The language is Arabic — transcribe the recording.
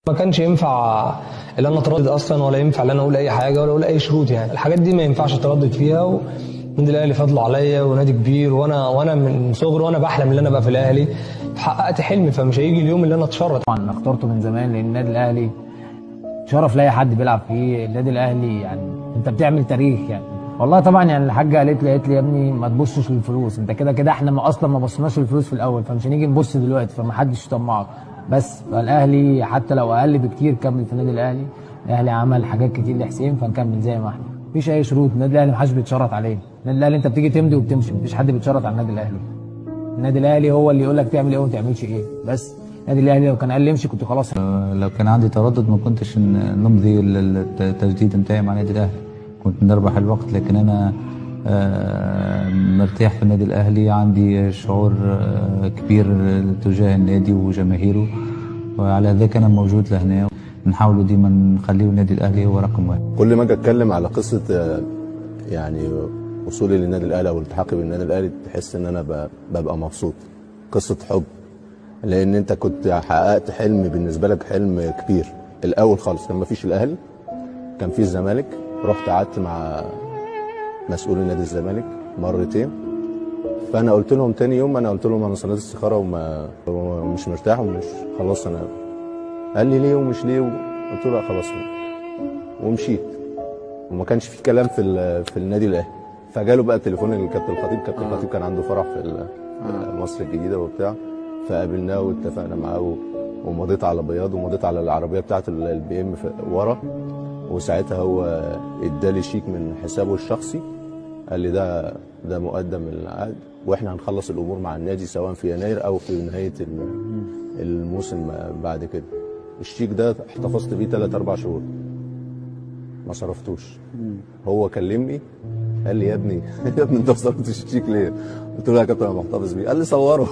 ما كانش ينفع ان انا اتردد اصلا، ولا ينفع ان انا اقول اي حاجه ولا اقول اي شروط. يعني الحاجات دي ما ينفعش اتردد فيها. والنادي الاهلي فضله عليا ونادي كبير، وانا من صغري وانا بحلم ان انا ابقى في الاهلي. حققت حلمي، فمش هيجي اليوم اللي انا اتشرط. طبعا اخترته من زمان لان النادي الاهلي شرف لاي حد بيلعب فيه. النادي الاهلي يعني انت بتعمل تاريخ يعني. والله طبعا يعني الحاجه قالت لي يا ابني ما تبصش للفلوس، انت كده كده احنا اصلا ما بصيناش للفلوس في الاول، فمش هنيجي نبص دلوقتي، فما حدش يطمعك. بس فالاهلي حتى لو اقل بكتير كمل في النادي الاهلي. الاهلي عمل حاجات كتير لحسين، فنكمل زي ما احنا. مفيش اي شروط، النادي الاهلي ما حدش بيتشرط عليه. النادي الاهلي انت بتيجي تمضي وبتمشي، مفيش حد بيتشرط على النادي الاهلي. النادي الاهلي هو اللي يقول لك تعمل ايه وما تعملش ايه. بس النادي الاهلي لو كان قال لي امشي كنت خلاص. لو كان عندي تردد ما كنتش نمضي التجديد بتاعي مع النادي الاهلي، كنت نربح الوقت. لكن انا مرتاح في النادي الاهلي، عندي شعور كبير تجاه النادي وجماهيره، وعلى ذلك انا موجود لهنا. نحاول ديما نخليه النادي الاهلي هو رقم واحد. كل ما اجي اتكلم على قصه يعني وصولي للنادي الاهلي او التحاقي بالنادي الاهلي، تحس ان انا ببقى مبسوط. قصه حب، لان انت كنت حققت حلم بالنسبه لك، حلم كبير. الاول خالص كان مفيش الاهلي، كان في الزمالك. رحت قعدت مع مسؤول نادي الزمالك مرتين، فانا قلت لهم تاني يوم، انا قلت لهم انا صليت استخاره ومش مرتاح ومش خلاص. انا قال لي ليه ومش ليه، قلت له لا خلاص ومشيت. وما كانش في كلام في النادي الاهلي. فجاله بقى تليفون الكابتن الخطيب. كابتن الخطيب كان عنده فرح في مصر الجديده وبتاع، فقابلناه واتفقنا معاه ومضيت على بياض، ومضيت على العربيه بتاعت البي ام ورا. وساعتها هو ادالي شيك من حسابه الشخصي، قال لي ده مقدم العقد، واحنا هنخلص الامور مع النادي سواء في يناير او في نهايه الموسم بعد كده. الشيك ده احتفظت بيه 3-4 شهور ما صرفتوش. هو كلمني قال لي يا ابني انت ما صرفتش الشيك ليه؟ قلت له يا كابتن انا محتفظ بيه. قال لي صوره.